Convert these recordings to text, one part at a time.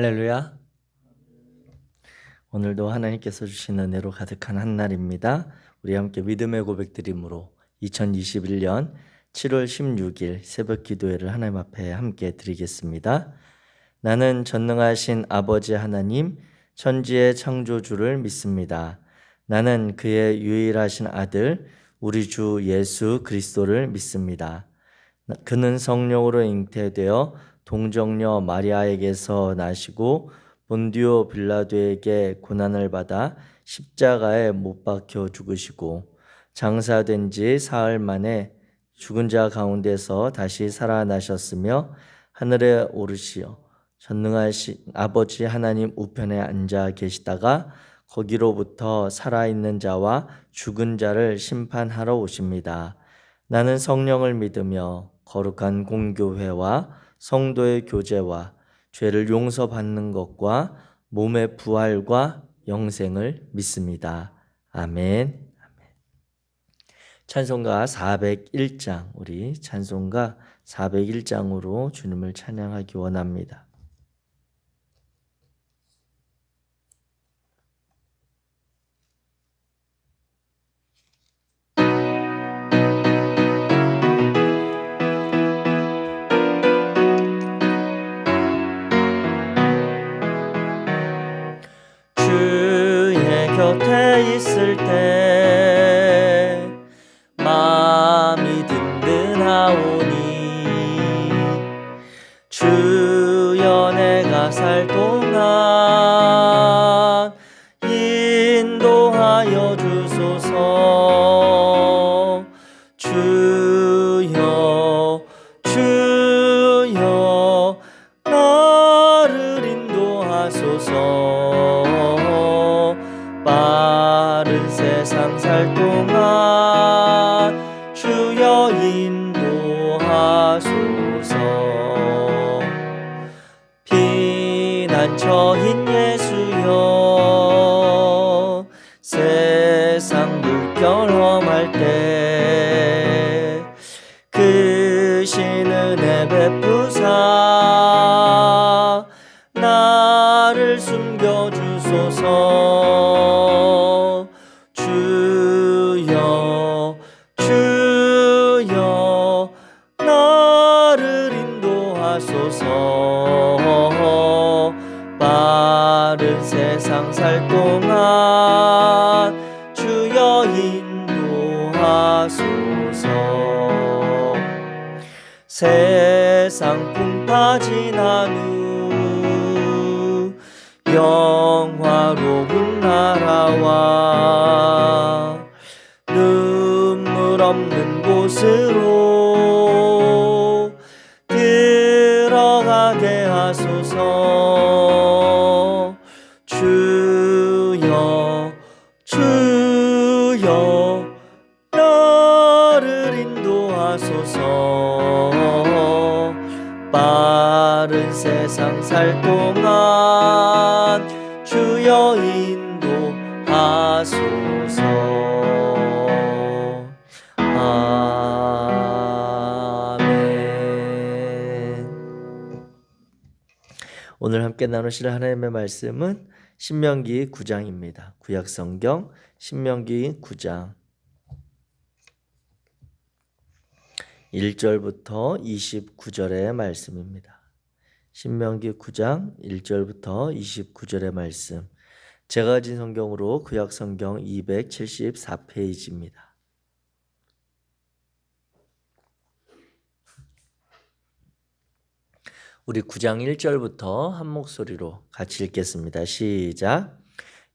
할렐루야. 오늘도 하나님께서 주신 은혜로 가득한 한 날입니다. 우리 함께 믿음의 고백드림으로 2021년 7월 16일 새벽 기도회를 하나님 앞에 함께 드리겠습니다. 나는 전능하신 아버지 하나님, 천지의 창조주를 믿습니다. 나는 그의 유일하신 아들, 우리 주 예수 그리스도를 믿습니다. 그는 성령으로 잉태되어 동정녀 마리아에게서 나시고 본디오 빌라도에게 고난을 받아 십자가에 못 박혀 죽으시고 장사된 지 사흘 만에 죽은 자 가운데서 다시 살아나셨으며 하늘에 오르시어 전능하신 아버지 하나님 우편에 앉아 계시다가 거기로부터 살아있는 자와 죽은 자를 심판하러 오십니다. 나는 성령을 믿으며 거룩한 공교회와 성도의 교제와 죄를 용서받는 것과 몸의 부활과 영생을 믿습니다. 아멘. 찬송가 401장, 우리 찬송가 401장으로 주님을 찬양하기 원합니다. 곁에 있을 때 마음이 든든하오니 주여 내가 살 동안 인도하여 주소서. 주여 주여 나를 인도하소서. 빠른 세상 살 동안 주여 인도하소서. 피난처인 예수여 세상 물결 험할 때 크신 은혜 베푸사 나를 숨겨주소서. 주여 주여 나를 인도하소서. 빠른 세상 살 동안 주여 인도하소서. 세상 풍파 지난 후 영화로운 나라와 눈물 없는 곳으로 들어가게 하소서. 주여 주여 나를 인도하소서. 빠른 세상 살 동안 주여 인도하소서. 아멘. 오늘 함께 나누실 하나님의 말씀은 신명기 9장입니다. 구약성경 신명기 9장 1절부터 29절의 말씀입니다. 신명기 9장 1절부터 29절의 말씀, 제가 가진 성경으로 구약성경 274페이지입니다. 우리 9장 1절부터 한 목소리로 같이 읽겠습니다. 시작.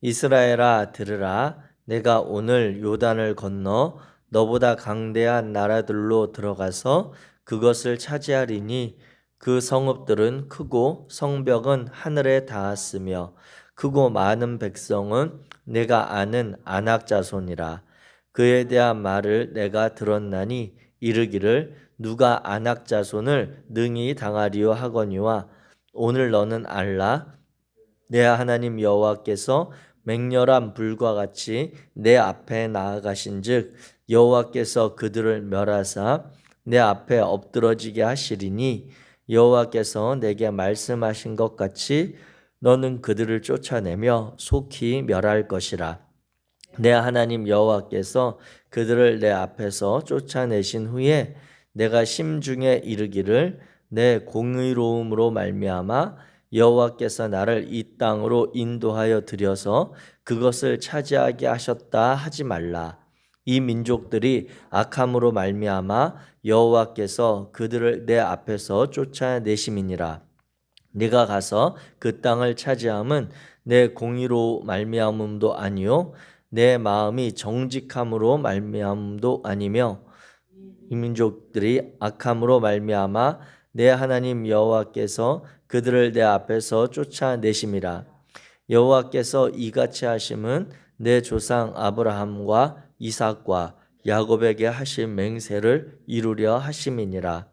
이스라엘아 들으라. 내가 오늘 요단을 건너 너보다 강대한 나라들로 들어가서 그것을 차지하리니 그 성읍들은 크고 성벽은 하늘에 닿았으며 크고 많은 백성은 내가 아는 아낙 자손이라. 그에 대한 말을 내가 들었나니 이르기를 누가 아낙 자손을 능히 당하리요 하거니와 오늘 너는 알라. 내 하나님 여호와께서 맹렬한 불과 같이 내 앞에 나아가신즉 여호와께서 그들을 멸하사 내 앞에 엎드러지게 하시리니 여호와께서 내게 말씀하신 것 같이 너는 그들을 쫓아내며 속히 멸할 것이라. 내 하나님 여호와께서 그들을 내 앞에서 쫓아내신 후에 내가 심중에 이르기를 내 공의로움으로 말미암아 여호와께서 나를 이 땅으로 인도하여 들여서 그것을 차지하게 하셨다 하지 말라. 이 민족들이 악함으로 말미암아 여호와께서 그들을 내 앞에서 쫓아내심이니라. 네가 가서 그 땅을 차지함은 내 공의로 말미암음도 아니요 내 마음이 정직함으로 말미암음도 아니며 이 민족들이 악함으로 말미암아 내 하나님 여호와께서 그들을 내 앞에서 쫓아내심이라. 여호와께서 이같이 하심은 내 조상 아브라함과 이삭과 야곱에게 하신 맹세를 이루려 하심이니라.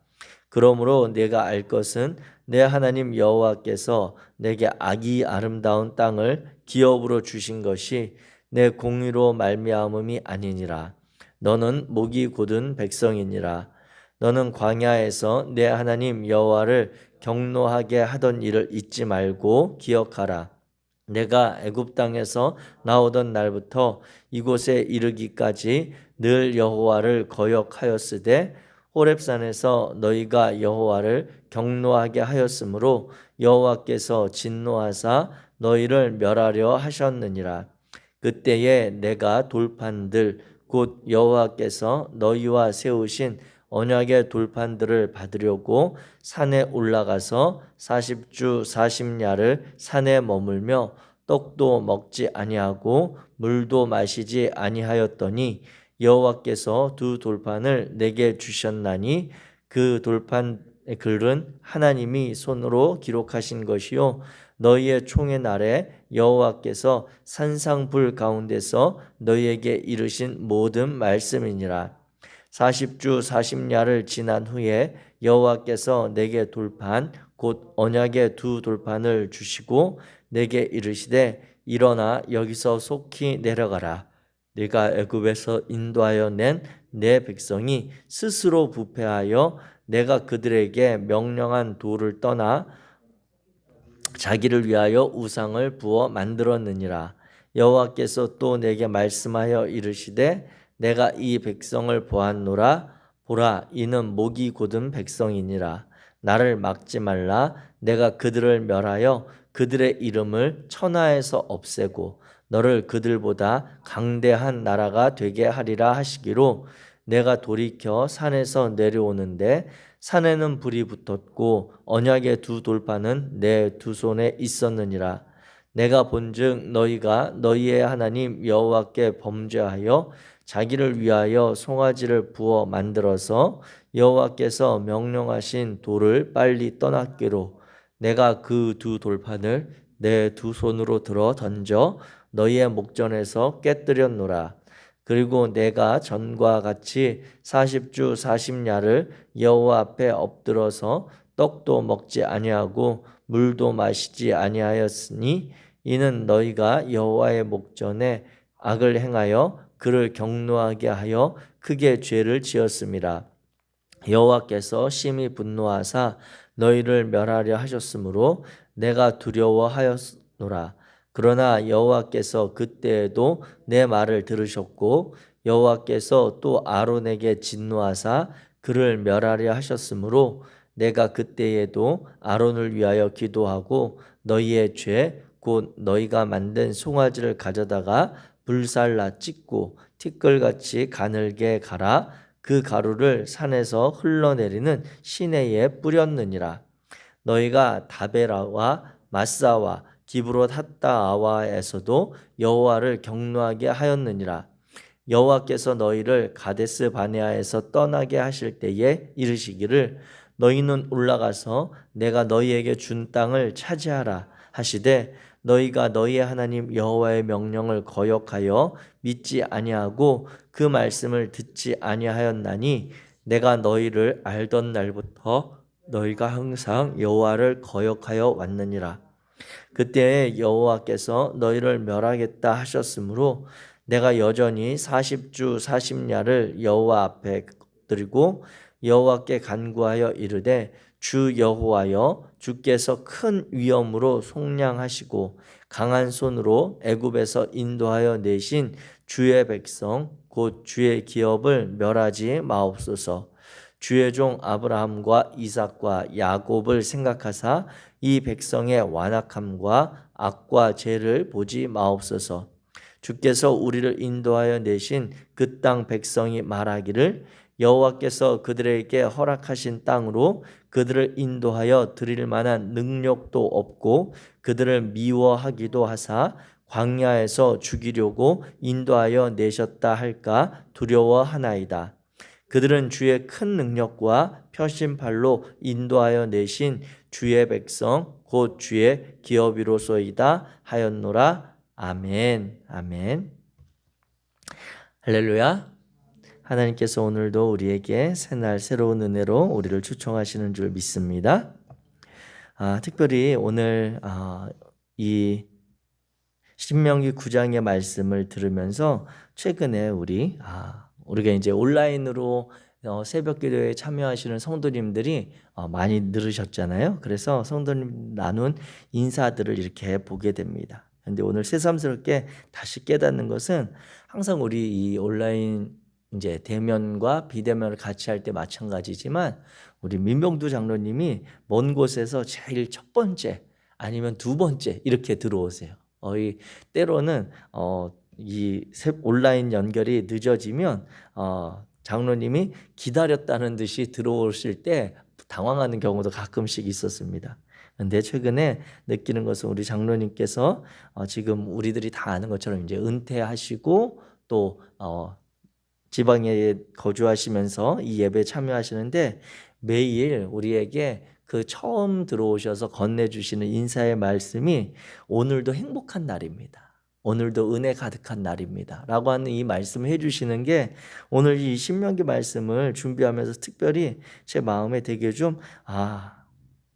그러므로 내가 알 것은 내 하나님 여호와께서 내게 악이 아름다운 땅을 기업으로 주신 것이 내 공의로 말미암음이 아니니라. 너는 목이 곧은 백성이니라. 너는 광야에서 내 하나님 여호와를 경노하게 하던 일을 잊지 말고 기억하라. 내가 애굽 땅에서 나오던 날부터 이곳에 이르기까지 늘 여호와를 거역하였으되 호렙산에서 너희가 여호와를 경노하게 하였으므로 여호와께서 진노하사 너희를 멸하려 하셨느니라. 그때에 내가 돌판들 곧 여호와께서 너희와 세우신 언약의 돌판들을 받으려고 산에 올라가서 40주 40야를 산에 머물며 떡도 먹지 아니하고 물도 마시지 아니하였더니 여호와께서 두 돌판을 내게 주셨나니 그 돌판 글은 하나님이 손으로 기록하신 것이요 너희의 총의 날에 여호와께서 산상불 가운데서 너희에게 이르신 모든 말씀이니라. 40주 40야를 지난 후에 여호와께서 내게 돌판 곧 언약의 두 돌판을 주시고 내게 이르시되 일어나 여기서 속히 내려가라. 네가 애굽에서 인도하여 낸 내 백성이 스스로 부패하여 내가 그들에게 명령한 도를 떠나 자기를 위하여 우상을 부어 만들었느니라. 여호와께서 또 내게 말씀하여 이르시되 내가 이 백성을 보았노라. 보라, 이는 목이 곧은 백성이니라. 나를 막지 말라. 내가 그들을 멸하여 그들의 이름을 천하에서 없애고 너를 그들보다 강대한 나라가 되게 하리라 하시기로 내가 돌이켜 산에서 내려오는데 산에는 불이 붙었고 언약의 두 돌판은 내 두 손에 있었느니라. 내가 본즉 너희가 너희의 하나님 여호와께 범죄하여 자기를 위하여 송아지를 부어 만들어서 여호와께서 명령하신 돌을 빨리 떠났기로 내가 그 두 돌판을 내 두 손으로 들어 던져 너희의 목전에서 깨뜨렸노라. 그리고 내가 전과 같이 40주 40야를 여호와 앞에 엎드러서 떡도 먹지 아니하고 물도 마시지 아니하였으니 이는 너희가 여호와의 목전에 악을 행하여 그를 경노하게 하여 크게 죄를 지었음이라. 여호와께서 심히 분노하사 너희를 멸하려 하셨으므로 내가 두려워하였노라. 그러나 여호와께서 그때에도 내 말을 들으셨고 여호와께서 또 아론에게 진노하사 그를 멸하려 하셨으므로 내가 그때에도 아론을 위하여 기도하고 너희의 죄 곧 너희가 만든 송아지를 가져다가 불살라 찢고 티끌같이 가늘게 갈아 그 가루를 산에서 흘러내리는 시내에 뿌렸느니라. 너희가 다베라와 마사와 기브롯 핫다아와에서도 여호와를 경노하게 하였느니라. 여호와께서 너희를 가데스 바네아에서 떠나게 하실 때에 이르시기를 너희는 올라가서 내가 너희에게 준 땅을 차지하라 하시되 너희가 너희의 하나님 여호와의 명령을 거역하여 믿지 아니하고 그 말씀을 듣지 아니하였나니 내가 너희를 알던 날부터 너희가 항상 여호와를 거역하여 왔느니라. 그때에 여호와께서 너희를 멸하겠다 하셨으므로 내가 여전히 40주 40야를 여호와 앞에 드리고 여호와께 간구하여 이르되 주 여호와여, 주께서 큰 위엄으로 속량하시고 강한 손으로 애굽에서 인도하여 내신 주의 백성 곧 주의 기업을 멸하지 마옵소서. 주의 종 아브라함과 이삭과 야곱을 생각하사 이 백성의 완악함과 악과 죄를 보지 마옵소서. 주께서 우리를 인도하여 내신 그 땅 백성이 말하기를 여호와께서 그들에게 허락하신 땅으로 그들을 인도하여 드릴 만한 능력도 없고 그들을 미워하기도 하사 광야에서 죽이려고 인도하여 내셨다 할까 두려워하나이다. 그들은 주의 큰 능력과 표심팔로 인도하여 내신 주의 백성 곧 주의 기업이로소이다 하였노라. 아멘. 아멘. 할렐루야. 하나님께서 오늘도 우리에게 새날 새로운 은혜로 우리를 초청하시는 줄 믿습니다. 특별히 오늘 이 신명기 9장의 말씀을 들으면서 최근에 우리가 이제 온라인으로 새벽 기도에 참여하시는 성도님들이 많이 늘으셨잖아요. 그래서 성도님 나눈 인사들을 이렇게 보게 됩니다. 근데 오늘 새삼스럽게 다시 깨닫는 것은 항상 우리 이 온라인 이제 대면과 비대면을 같이 할 때 마찬가지지만 우리 민병두 장로님이 먼 곳에서 제일 첫 번째 아니면 두 번째 이렇게 들어오세요. 때로는 이 온라인 연결이 늦어지면 장로님이 기다렸다는 듯이 들어오실 때 당황하는 경우도 가끔씩 있었습니다. 근데 최근에 느끼는 것은 우리 장로님께서 지금 우리들이 다 아는 것처럼 이제 은퇴하시고 또 지방에 거주하시면서 이 예배에 참여하시는데 매일 우리에게 그 처음 들어오셔서 건네주시는 인사의 말씀이 오늘도 행복한 날입니다. 오늘도 은혜 가득한 날입니다. 라고 하는 이 말씀을 해주시는 게 오늘 이 신명기 말씀을 준비하면서 특별히 제 마음에 되게 좀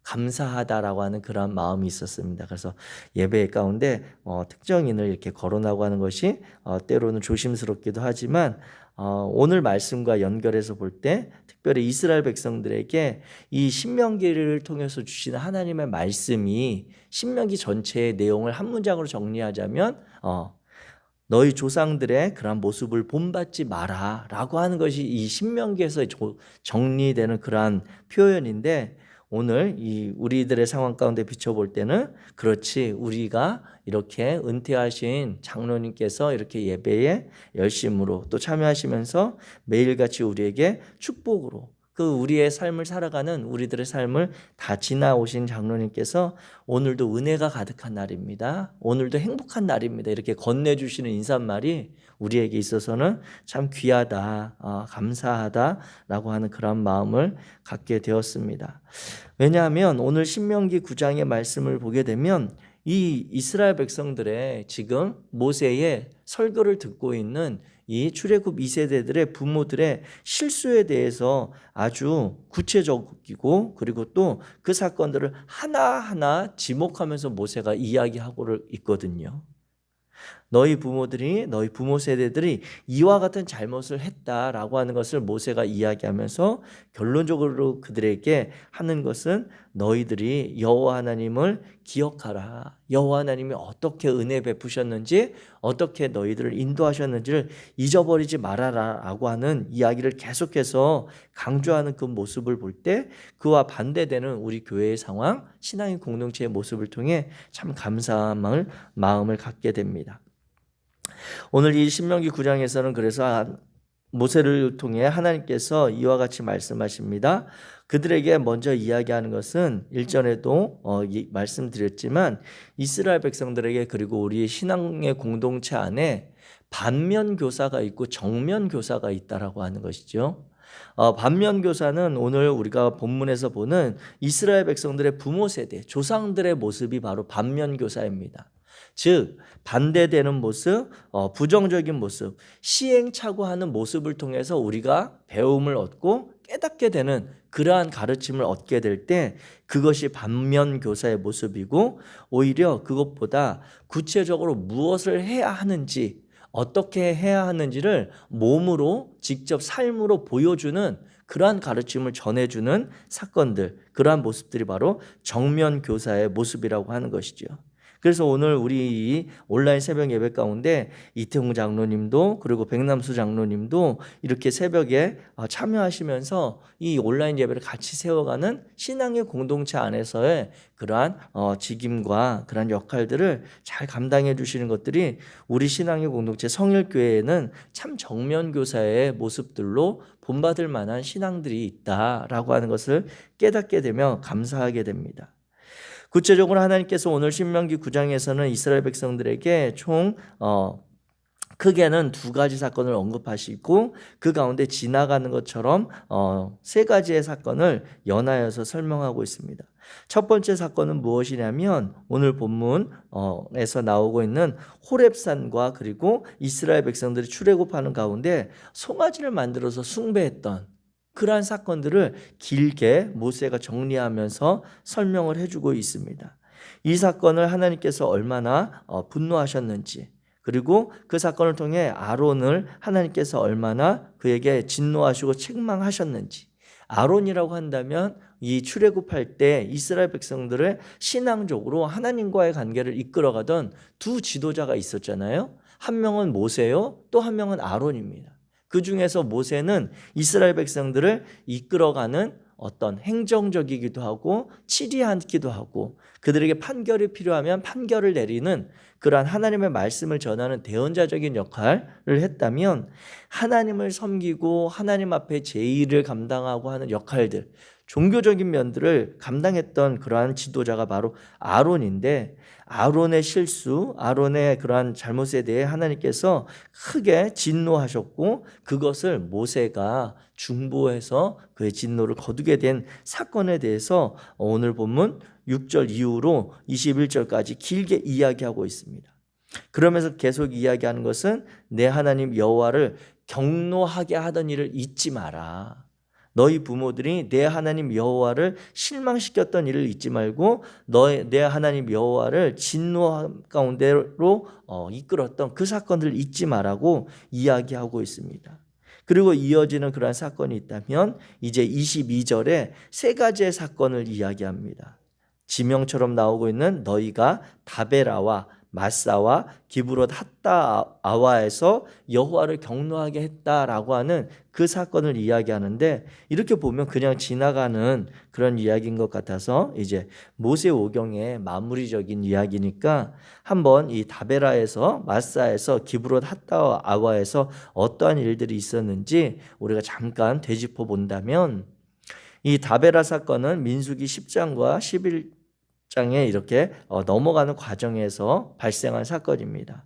감사하다라고 하는 그런 마음이 있었습니다. 그래서 예배 가운데 특정인을 이렇게 거론하고 하는 것이 때로는 조심스럽기도 하지만 오늘 말씀과 연결해서 볼 때 특별히 이스라엘 백성들에게 이 신명기를 통해서 주시는 하나님의 말씀이 신명기 전체의 내용을 한 문장으로 정리하자면 너희 조상들의 그런 모습을 본받지 마라 라고 하는 것이 이 신명기에서 정리되는 그러한 표현인데 오늘 이 우리들의 상황 가운데 비춰볼 때는 그렇지 우리가 이렇게 은퇴하신 장로님께서 이렇게 예배에 열심으로 또 참여하시면서 매일같이 우리에게 축복으로 그 우리의 삶을 살아가는 우리들의 삶을 다 지나오신 장로님께서 오늘도 은혜가 가득한 날입니다. 오늘도 행복한 날입니다. 이렇게 건네주시는 인사말이 우리에게 있어서는 참 귀하다, 감사하다라고 하는 그런 마음을 갖게 되었습니다. 왜냐하면 오늘 신명기 9장의 말씀을 보게 되면 이 이스라엘 백성들의 지금 모세의 설교를 듣고 있는 이 출애굽 2세대들의 부모들의 실수에 대해서 아주 구체적이고 그리고 또 그 사건들을 하나하나 지목하면서 모세가 이야기하고 있거든요. 너희 부모들이 너희 부모 세대들이 이와 같은 잘못을 했다라고 하는 것을 모세가 이야기하면서 결론적으로 그들에게 하는 것은 너희들이 여호와 하나님을 기억하라. 여호와 하나님이 어떻게 은혜 베푸셨는지 어떻게 너희들을 인도하셨는지를 잊어버리지 말아라 라고 하는 이야기를 계속해서 강조하는 그 모습을 볼 때 그와 반대되는 우리 교회의 상황, 신앙의 공동체의 모습을 통해 참 감사한 마음을 갖게 됩니다. 오늘 이 신명기 9장에서는 그래서 모세를 통해 하나님께서 이와 같이 말씀하십니다. 그들에게 먼저 이야기하는 것은 일전에도 말씀드렸지만 이스라엘 백성들에게 그리고 우리 신앙의 공동체 안에 반면 교사가 있고 정면 교사가 있다라고 하는 것이죠. 반면 교사는 오늘 우리가 본문에서 보는 이스라엘 백성들의 부모 세대, 조상들의 모습이 바로 반면 교사입니다. 즉 반대되는 모습, 부정적인 모습, 시행착오하는 모습을 통해서 우리가 배움을 얻고 깨닫게 되는 그러한 가르침을 얻게 될 때 그것이 반면 교사의 모습이고 오히려 그것보다 구체적으로 무엇을 해야 하는지 어떻게 해야 하는지를 몸으로 직접 삶으로 보여주는 그러한 가르침을 전해주는 사건들, 그러한 모습들이 바로 정면 교사의 모습이라고 하는 것이죠. 그래서 오늘 우리 이 온라인 새벽 예배 가운데 이태웅 장로님도 그리고 백남수 장로님도 이렇게 새벽에 참여하시면서 이 온라인 예배를 같이 세워가는 신앙의 공동체 안에서의 그러한 직임과 그러한 역할들을 잘 감당해 주시는 것들이 우리 신앙의 공동체 성일교회에는 참 정면교사의 모습들로 본받을 만한 신앙들이 있다라고 하는 것을 깨닫게 되며 감사하게 됩니다. 구체적으로 하나님께서 오늘 신명기 9장에서는 이스라엘 백성들에게 총 크게는 두 가지 사건을 언급하시고 그 가운데 지나가는 것처럼 세 가지의 사건을 연하여서 설명하고 있습니다. 첫 번째 사건은 무엇이냐면 오늘 본문에서 나오고 있는 호렙산과 그리고 이스라엘 백성들이 출애굽하는 가운데 송아지를 만들어서 숭배했던 그러한 사건들을 길게 모세가 정리하면서 설명을 해주고 있습니다. 이 사건을 하나님께서 얼마나 분노하셨는지, 그리고 그 사건을 통해 아론을 하나님께서 얼마나 그에게 진노하시고 책망하셨는지, 아론이라고 한다면 이 출애굽할 때 이스라엘 백성들을 신앙적으로 하나님과의 관계를 이끌어가던 두 지도자가 있었잖아요. 한 명은 모세요, 또 한 명은 아론입니다. 그 중에서 모세는 이스라엘 백성들을 이끌어가는 어떤 행정적이기도 하고 치리하기도 하고 그들에게 판결이 필요하면 판결을 내리는 그러한 하나님의 말씀을 전하는 대언자적인 역할을 했다면, 하나님을 섬기고 하나님 앞에 제의를 감당하고 하는 역할들, 종교적인 면들을 감당했던 그러한 지도자가 바로 아론인데, 아론의 실수, 아론의 그러한 잘못에 대해 하나님께서 크게 진노하셨고 그것을 모세가 중보해서 그의 진노를 거두게 된 사건에 대해서 오늘 본문 6절 이후로 21절까지 길게 이야기하고 있습니다. 그러면서 계속 이야기하는 것은 내 하나님 여호와를 경노하게 하던 일을 잊지 마라. 너희 부모들이 내 하나님 여호와를 실망시켰던 일을 잊지 말고 내 하나님 여호와를 진노 가운데로 이끌었던 그 사건들을 잊지 말라고 이야기하고 있습니다. 그리고 이어지는 그러한 사건이 있다면 이제 22절에 세 가지의 사건을 이야기합니다. 지명처럼 나오고 있는 너희가 다베라와 마사와 기브롯 핫다아와에서 여호와를 경노하게 했다라고 하는 그 사건을 이야기하는데, 이렇게 보면 그냥 지나가는 그런 이야기인 것 같아서 이제 모세오경의 마무리적인 이야기니까 한번 이 다베라에서 마사에서 기브롯 핫다아와에서 어떠한 일들이 있었는지 우리가 잠깐 되짚어 본다면, 이 다베라 사건은 민수기 10장과 11장에 이렇게 넘어가는 과정에서 발생한 사건입니다.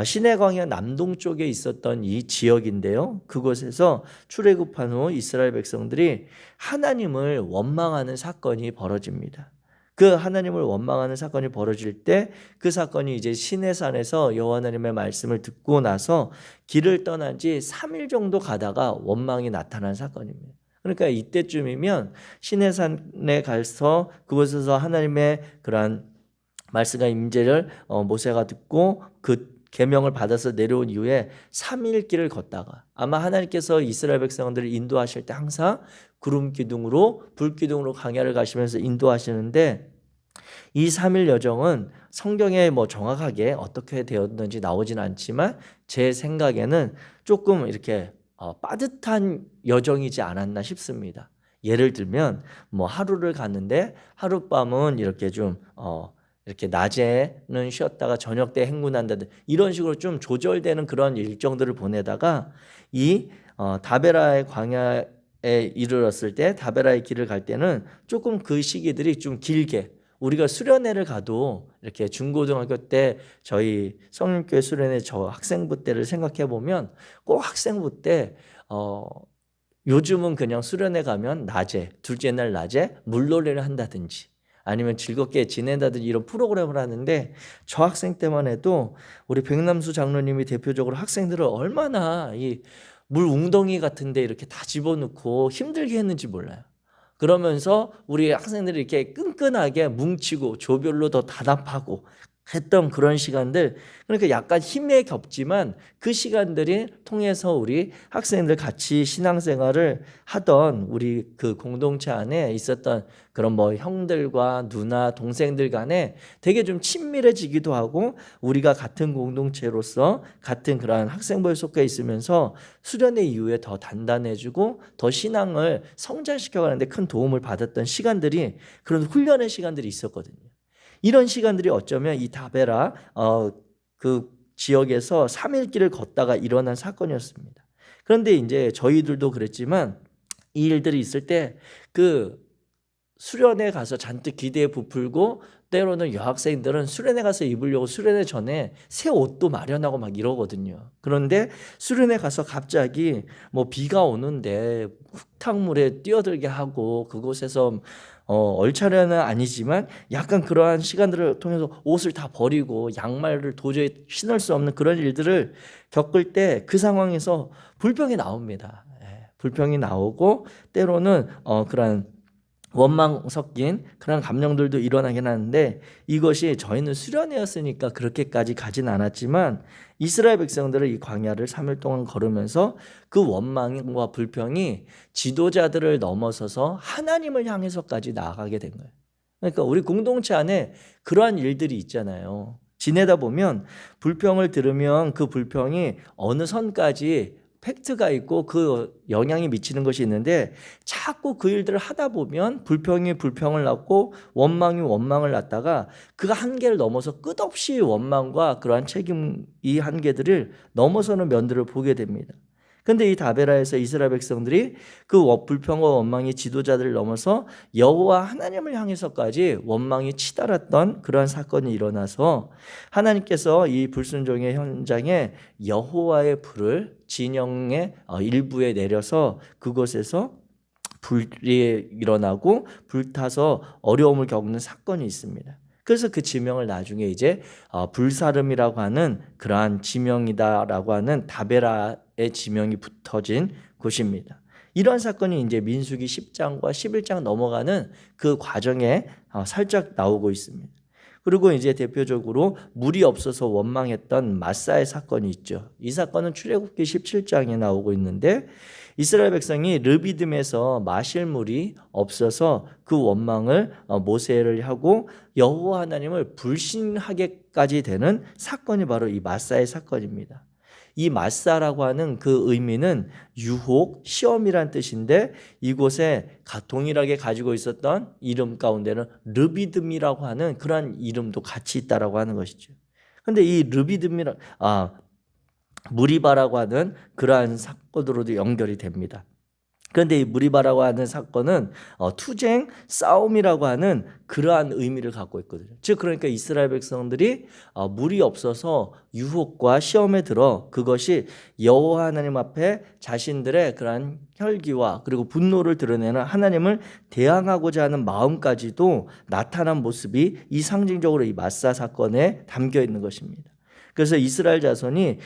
시내 광야 남동쪽에 있었던 이 지역인데요, 그곳에서 출애굽한 후 이스라엘 백성들이 하나님을 원망하는 사건이 벌어집니다. 그 하나님을 원망하는 사건이 벌어질 때 그 사건이 이제 시내산에서 여호와 하나님의 말씀을 듣고 나서 길을 떠난 지 3일 정도 가다가 원망이 나타난 사건입니다. 그러니까 이때쯤이면 시내산에 가서 그곳에서 하나님의 그러한 말씀과 임재를 모세가 듣고 그 계명을 받아서 내려온 이후에 3일 길을 걷다가, 아마 하나님께서 이스라엘 백성들을 인도하실 때 항상 구름 기둥으로 불 기둥으로 광야를 가시면서 인도하시는데, 이 3일 여정은 성경에 정확하게 어떻게 되었는지 나오진 않지만 제 생각에는 조금 이렇게 빠듯한 여정이지 않았나 싶습니다. 예를 들면 하루를 갔는데 하룻밤은 이렇게 좀 이렇게 낮에는 쉬었다가 저녁 때 행군한다든 이런 식으로 좀 조절되는 그런 일정들을 보내다가 이 다베라의 광야에 이르렀을 때, 다베라의 길을 갈 때는 조금 그 시기들이 좀 길게, 우리가 수련회를 가도 이렇게 중고등학교 때 저희 성림교회 수련회 저 학생부 때를 생각해 보면 꼭 학생부 때 요즘은 그냥 수련회 가면 낮에, 둘째 날 낮에 물놀이를 한다든지 아니면 즐겁게 지낸다든지 이런 프로그램을 하는데, 저 학생 때만 해도 우리 백남수 장로님이 대표적으로 학생들을 얼마나 이 물 웅덩이 같은데 이렇게 다 집어넣고 힘들게 했는지 몰라요. 그러면서 우리 학생들이 이렇게 끈끈하게 뭉치고 조별로 더 단합하고 했던 그런 시간들, 그러니까 약간 힘에 겹지만 그 시간들이 통해서 우리 학생들 같이 신앙생활을 하던 우리 그 공동체 안에 있었던 그런 뭐 형들과 누나 동생들 간에 되게 좀 친밀해지기도 하고, 우리가 같은 공동체로서 같은 그러한 학생부에 속해 있으면서 수련회 이후에 더 단단해지고 더 신앙을 성장시켜 가는데 큰 도움을 받았던 시간들이, 그런 훈련의 시간들이 있었거든요. 이런 시간들이 어쩌면 이 다베라 그 지역에서 3일 길을 걷다가 일어난 사건이었습니다. 그런데 이제 저희들도 그랬지만 이 일들이 있을 때 그 수련회 가서 잔뜩 기대에 부풀고, 때로는 여학생들은 수련회 가서 입으려고 수련회 전에 새 옷도 마련하고 막 이러거든요. 그런데 수련회 가서 갑자기 뭐 비가 오는데 흙탕물에 뛰어들게 하고, 그곳에서 얼차려는 아니지만 약간 그러한 시간들을 통해서 옷을 다 버리고 양말을 도저히 신을 수 없는 그런 일들을 겪을 때 그 상황에서 불평이 나옵니다. 불평이 나오고 때로는 그런 원망 섞인 그런 감정들도 일어나긴 하는데, 이것이 저희는 수련회였으니까 그렇게까지 가진 않았지만 이스라엘 백성들은 이 광야를 3일 동안 걸으면서 그 원망과 불평이 지도자들을 넘어서서 하나님을 향해서까지 나아가게 된 거예요. 그러니까 우리 공동체 안에 그러한 일들이 있잖아요. 지내다 보면 불평을 들으면 그 불평이 어느 선까지 팩트가 있고 그 영향이 미치는 것이 있는데, 자꾸 그 일들을 하다 보면 불평이 불평을 낳고 원망이 원망을 낳다가 그 한계를 넘어서 끝없이 원망과 그러한 책임, 이 한계들을 넘어서는 면들을 보게 됩니다. 근데 이 다베라에서 이스라엘 백성들이 그 불평과 원망이 지도자들을 넘어서 여호와 하나님을 향해서까지 원망이 치달았던 그러한 사건이 일어나서, 하나님께서 이 불순종의 현장에 여호와의 불을 진영의 일부에 내려서 그곳에서 불이 일어나고 불타서 어려움을 겪는 사건이 있습니다. 그래서 그 지명을 나중에 이제 불사름이라고 하는 그러한 지명이다라고 하는 다베라의 지명이 붙어진 곳입니다. 이런 사건이 이제 민수기 10장과 11장 넘어가는 그 과정에 살짝 나오고 있습니다. 그리고 이제 대표적으로 물이 없어서 원망했던 마사의 사건이 있죠. 이 사건은 출애굽기 17장에 나오고 있는데, 이스라엘 백성이 르비딤에서 마실 물이 없어서 그 원망을 모세를 하고 여호와 하나님을 불신하게까지 되는 사건이 바로 이 마사의 사건입니다. 이 마사라고 하는 그 의미는 유혹, 시험이란 뜻인데, 이곳에 동일하게 가지고 있었던 이름 가운데는 르비딤이라고 하는 그러한 이름도 같이 있다라고 하는 것이죠. 그런데 이 무리바라고 하는 그러한 사건으로도 연결이 됩니다. 그런데 이 무리바라고 하는 사건은 투쟁, 싸움이라고 하는 그러한 의미를 갖고 있거든요. 즉 그러니까 이스라엘 백성들이 물이 없어서 유혹과 시험에 들어 그것이 여호와 하나님 앞에 자신들의 그러한 혈기와 그리고 분노를 드러내는 하나님을 대항하고자 하는 마음까지도 나타난 모습이 이 상징적으로 이 마사 사건에 담겨 있는 것입니다. 그래서 이스라엘 자손이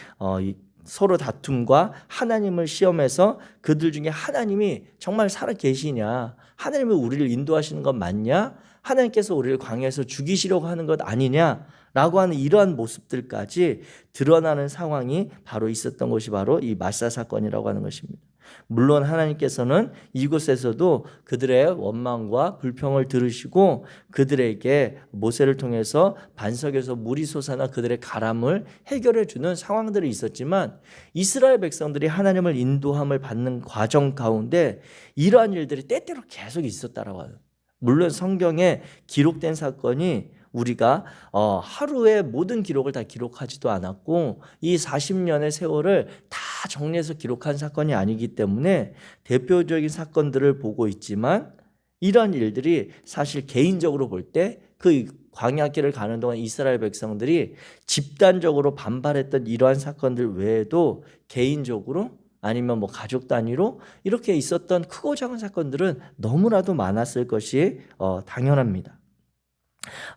서로 다툼과 하나님을 시험해서 그들 중에 하나님이 정말 살아 계시냐, 하나님이 우리를 인도하시는 것 맞냐, 하나님께서 우리를 광야에서 죽이시려고 하는 것 아니냐 라고 하는 이러한 모습들까지 드러나는 상황이 바로 있었던 것이 바로 이 마사 사건이라고 하는 것입니다. 물론 하나님께서는 이곳에서도 그들의 원망과 불평을 들으시고 그들에게 모세를 통해서 반석에서 물이 솟아나 그들의 가람을 해결해 주는 상황들이 있었지만, 이스라엘 백성들이 하나님을 인도함을 받는 과정 가운데 이러한 일들이 때때로 계속 있었다라고 하는, 물론 성경에 기록된 사건이 우리가 하루에 모든 기록을 다 기록하지도 않았고 이 40년의 세월을 다 정리해서 기록한 사건이 아니기 때문에 대표적인 사건들을 보고 있지만, 이런 일들이 사실 개인적으로 볼 때 그 광야길을 가는 동안 이스라엘 백성들이 집단적으로 반발했던 이러한 사건들 외에도 개인적으로 아니면 뭐 가족 단위로 이렇게 있었던 크고 작은 사건들은 너무나도 많았을 것이 당연합니다.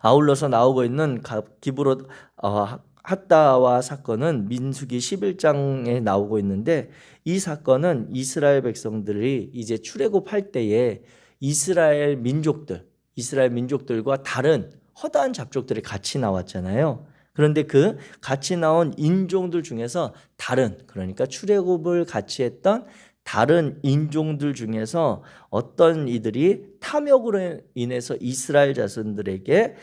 아울러서 나오고 있는 기브롯 핫다와 사건은 민수기 11장에 나오고 있는데, 이 사건은 이스라엘 백성들이 이제 출애굽할 때에 이스라엘 민족들과 다른 허다한 잡족들이 같이 나왔잖아요. 그런데 그 같이 나온 인종들 중에서 다른, 그러니까 출애굽을 같이 했던 다른 인종들 중에서 어떤 이들이 탐욕으로 인해서 이스라엘 자손들에게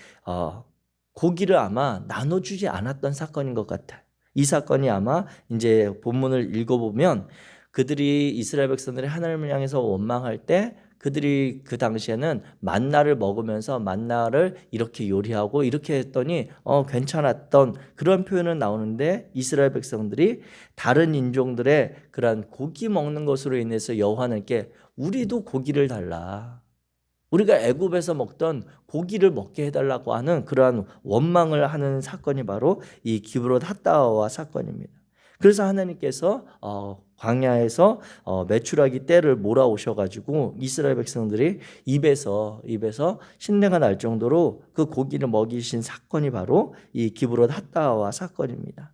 고기를 아마 나눠주지 않았던 사건인 것 같아요. 이 사건이 아마 이제 본문을 읽어보면 그들이 이스라엘 백성들이 하나님을 향해서 원망할 때 그들이 그 당시에는 만나를 먹으면서 만나를 이렇게 요리하고 이렇게 했더니 괜찮았던 그런 표현은 나오는데, 이스라엘 백성들이 다른 인종들의 그런 고기 먹는 것으로 인해서 여호와 하나님께 우리도 고기를 달라, 우리가 애굽에서 먹던 고기를 먹게 해달라고 하는 그러한 원망을 하는 사건이 바로 이 기브롯 핫다와 사건입니다. 그래서 하나님께서 광야에서 메추라기 떼를 몰아오셔가지고 이스라엘 백성들이 입에서 신내가 날 정도로 그 고기를 먹이신 사건이 바로 이 기브롯 핫다와 사건입니다.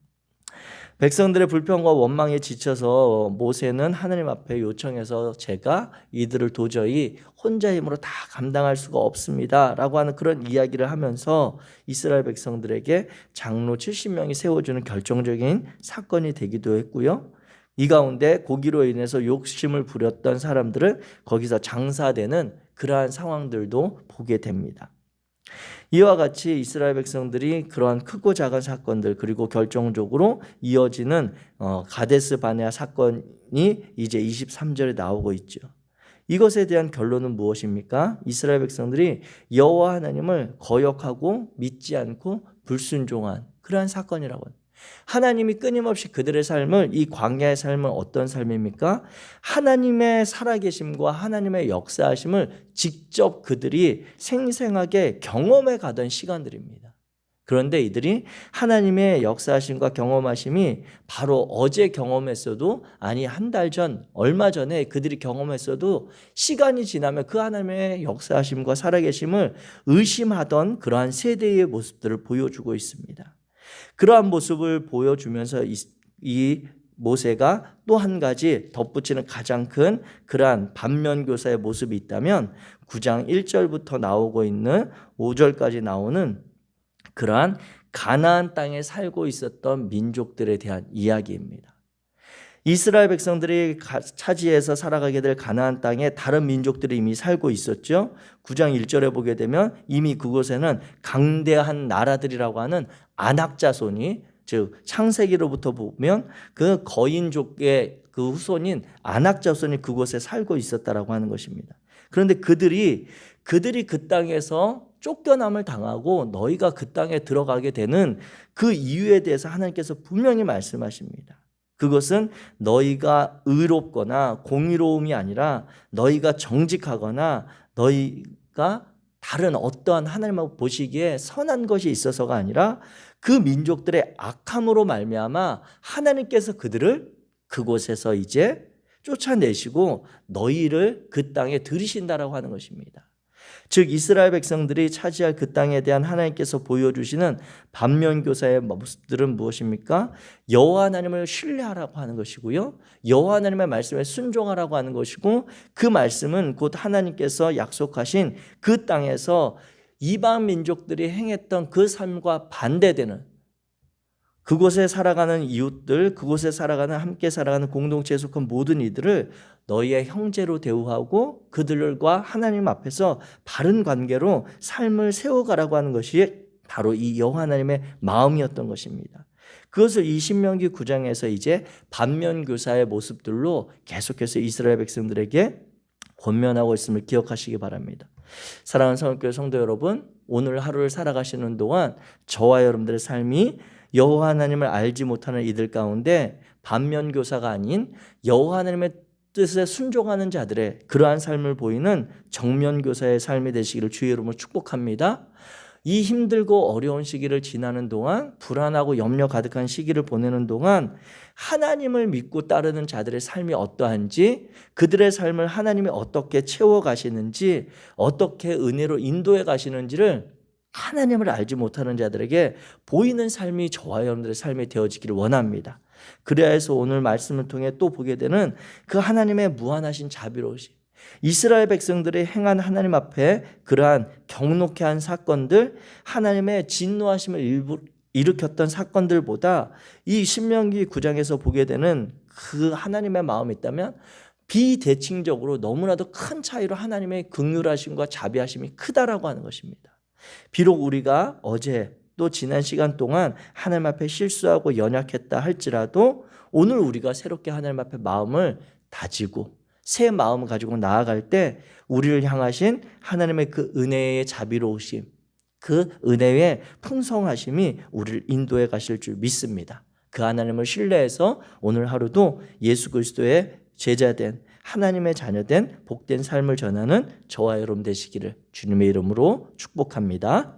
백성들의 불평과 원망에 지쳐서 모세는 하나님 앞에 요청해서 제가 이들을 도저히 혼자 힘으로 다 감당할 수가 없습니다 라고 하는 그런 이야기를 하면서 이스라엘 백성들에게 장로 70명이 세워주는 결정적인 사건이 되기도 했고요. 이 가운데 고기로 인해서 욕심을 부렸던 사람들은 거기서 장사되는 그러한 상황들도 보게 됩니다. 이와 같이 이스라엘 백성들이 그러한 크고 작은 사건들, 그리고 결정적으로 이어지는 가데스 바네아 사건이 이제 23절에 나오고 있죠. 이것에 대한 결론은 무엇입니까? 이스라엘 백성들이 여호와 하나님을 거역하고 믿지 않고 불순종한 그러한 사건이라고 합니다. 하나님이 끊임없이 그들의 삶을, 이 광야의 삶은 어떤 삶입니까? 하나님의 살아계심과 하나님의 역사하심을 직접 그들이 생생하게 경험해 가던 시간들입니다. 그런데 이들이 하나님의 역사하심과 경험하심이 바로 어제 경험했어도, 아니 한 달 전, 얼마 전에 그들이 경험했어도 시간이 지나면 그 하나님의 역사하심과 살아계심을 의심하던 그러한 세대의 모습들을 보여주고 있습니다. 그러한 모습을 보여주면서 이 모세가 또 한 가지 덧붙이는 가장 큰 그러한 반면교사의 모습이 있다면 9장 1절부터 나오고 있는 5절까지 나오는 그러한 가나안 땅에 살고 있었던 민족들에 대한 이야기입니다. 이스라엘 백성들이 차지해서 살아가게 될 가나안 땅에 다른 민족들이 이미 살고 있었죠. 9장 1절에 보게 되면 이미 그곳에는 강대한 나라들이라고 하는 아낙 자손이, 즉 창세기로부터 보면 그 거인족의 그 후손인 아낙 자손이 그곳에 살고 있었다라고 하는 것입니다. 그런데 그들이 그 땅에서 쫓겨남을 당하고 너희가 그 땅에 들어가게 되는 그 이유에 대해서 하나님께서 분명히 말씀하십니다. 그것은 너희가 의롭거나 공의로움이 아니라 너희가 정직하거나 너희가 다른 어떠한 하나님하고 보시기에 선한 것이 있어서가 아니라 그 민족들의 악함으로 말미암아 하나님께서 그들을 그곳에서 이제 쫓아내시고 너희를 그 땅에 들이신다라고 하는 것입니다. 즉 이스라엘 백성들이 차지할 그 땅에 대한 하나님께서 보여주시는 반면교사의 모습들은 무엇입니까? 여호와 하나님을 신뢰하라고 하는 것이고요, 여호와 하나님의 말씀에 순종하라고 하는 것이고, 그 말씀은 곧 하나님께서 약속하신 그 땅에서 이방 민족들이 행했던 그 삶과 반대되는, 그곳에 살아가는 이웃들, 그곳에 살아가는, 함께 살아가는 공동체에 속한 모든 이들을 너희의 형제로 대우하고 그들과 하나님 앞에서 바른 관계로 삶을 세워가라고 하는 것이 바로 이 여호와 하나님의 마음이었던 것입니다. 그것을 이 신명기 9장에서 이제 반면교사의 모습들로 계속해서 이스라엘 백성들에게 권면하고 있음을 기억하시기 바랍니다. 사랑하는 성교회 성도 여러분, 오늘 하루를 살아가시는 동안 저와 여러분들의 삶이 여호와 하나님을 알지 못하는 이들 가운데 반면교사가 아닌 여호와 하나님의 뜻에 순종하는 자들의 그러한 삶을 보이는 정면교사의 삶이 되시기를 주의 이름으로 축복합니다. 이 힘들고 어려운 시기를 지나는 동안, 불안하고 염려 가득한 시기를 보내는 동안 하나님을 믿고 따르는 자들의 삶이 어떠한지, 그들의 삶을 하나님이 어떻게 채워가시는지, 어떻게 은혜로 인도해 가시는지를 하나님을 알지 못하는 자들에게 보이는 삶이 저와 여러분들의 삶이 되어지기를 원합니다. 그래야 해서 오늘 말씀을 통해 또 보게 되는 그 하나님의 무한하신 자비로우심, 이스라엘 백성들이 행한 하나님 앞에 그러한 경록케 한 사건들, 하나님의 진노하심을 일으켰던 사건들보다 이 신명기 9장에서 보게 되는 그 하나님의 마음이 있다면 비대칭적으로 너무나도 큰 차이로 하나님의 긍휼하심과 자비하심이 크다라고 하는 것입니다. 비록 우리가 어제 또 지난 시간 동안 하나님 앞에 실수하고 연약했다 할지라도 오늘 우리가 새롭게 하나님 앞에 마음을 다지고 새 마음을 가지고 나아갈 때 우리를 향하신 하나님의 그 은혜의 자비로우심, 그 은혜의 풍성하심이 우리를 인도해 가실 줄 믿습니다. 그 하나님을 신뢰해서 오늘 하루도 예수 그리스도의 제자된 하나님의 자녀된 복된 삶을 전하는 저와 여러분 되시기를 주님의 이름으로 축복합니다.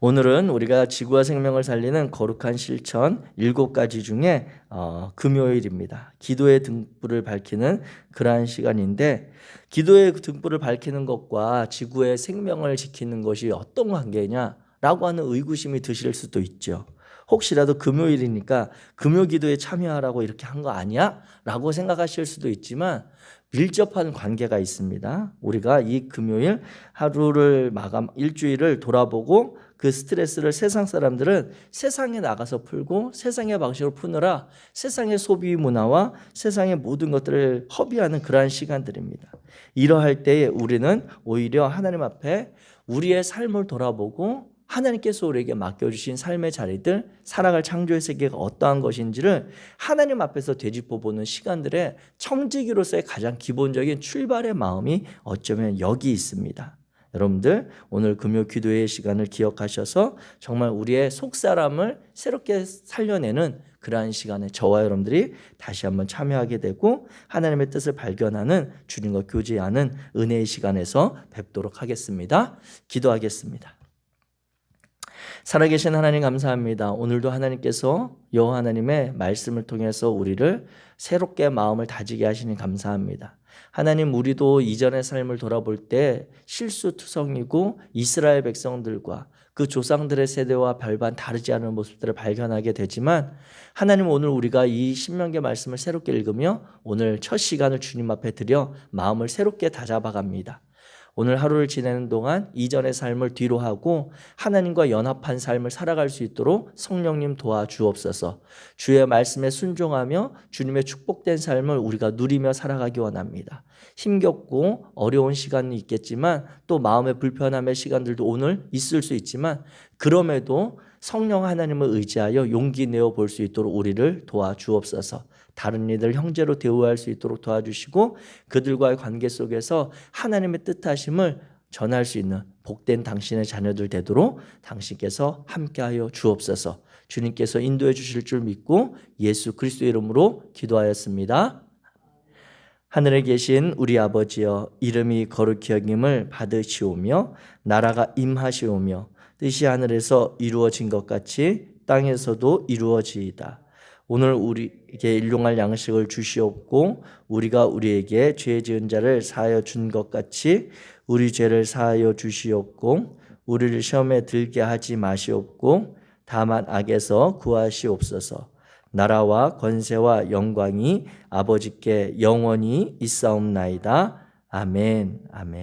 오늘은 우리가 지구와 생명을 살리는 거룩한 실천 7가지 중에 금요일입니다. 기도의 등불을 밝히는 그러한 시간인데, 기도의 등불을 밝히는 것과 지구의 생명을 지키는 것이 어떤 관계냐라고 하는 의구심이 드실 수도 있죠. 혹시라도 금요일이니까 금요기도에 참여하라고 이렇게 한 거 아니야? 라고 생각하실 수도 있지만 밀접한 관계가 있습니다. 우리가 이 금요일 하루를 일주일을 돌아보고 그 스트레스를 세상 사람들은 세상에 나가서 풀고 세상의 방식으로 푸느라 세상의 소비 문화와 세상의 모든 것들을 허비하는 그러한 시간들입니다. 이러할 때에 우리는 오히려 하나님 앞에 우리의 삶을 돌아보고 하나님께서 우리에게 맡겨주신 삶의 자리들, 살아갈 창조의 세계가 어떠한 것인지를 하나님 앞에서 되짚어보는 시간들에 청지기로서의 가장 기본적인 출발의 마음이 어쩌면 여기 있습니다. 여러분들 오늘 금요 기도의 시간을 기억하셔서 정말 우리의 속사람을 새롭게 살려내는 그러한 시간에 저와 여러분들이 다시 한번 참여하게 되고 하나님의 뜻을 발견하는 주님과 교제하는 은혜의 시간에서 뵙도록 하겠습니다. 기도하겠습니다. 살아계신 하나님 감사합니다. 오늘도 하나님께서 여호와 하나님의 말씀을 통해서 우리를 새롭게 마음을 다지게 하시니 감사합니다. 하나님, 우리도 이전의 삶을 돌아볼 때 실수투성이고 이스라엘 백성들과 그 조상들의 세대와 별반 다르지 않은 모습들을 발견하게 되지만 하나님, 오늘 우리가 이 신명기 말씀을 새롭게 읽으며 오늘 첫 시간을 주님 앞에 드려 마음을 새롭게 다잡아갑니다. 오늘 하루를 지내는 동안 이전의 삶을 뒤로 하고 하나님과 연합한 삶을 살아갈 수 있도록 성령님 도와주옵소서. 주의 말씀에 순종하며 주님의 축복된 삶을 우리가 누리며 살아가기 원합니다. 힘겹고 어려운 시간이 있겠지만 또 마음의 불편함의 시간들도 오늘 있을 수 있지만 그럼에도 성령 하나님을 의지하여 용기 내어 볼 수 있도록 우리를 도와주옵소서. 다른 이들 형제로 대우할 수 있도록 도와주시고 그들과의 관계 속에서 하나님의 뜻하심을 전할 수 있는 복된 당신의 자녀들 되도록 당신께서 함께하여 주옵소서. 주님께서 인도해 주실 줄 믿고 예수 그리스도의 이름으로 기도하였습니다. 하늘에 계신 우리 아버지여, 이름이 거룩히 여김을 받으시오며 나라가 임하시오며 뜻이 하늘에서 이루어진 것 같이 땅에서도 이루어지이다. 오늘 우리에게 일용할 양식을 주시옵고 우리가 우리에게 죄 지은 자를 사하여 준 것 같이 우리 죄를 사하여 주시옵고 우리를 시험에 들게 하지 마시옵고 다만 악에서 구하시옵소서. 나라와 권세와 영광이 아버지께 영원히 있사옵나이다. 아멘. 아멘.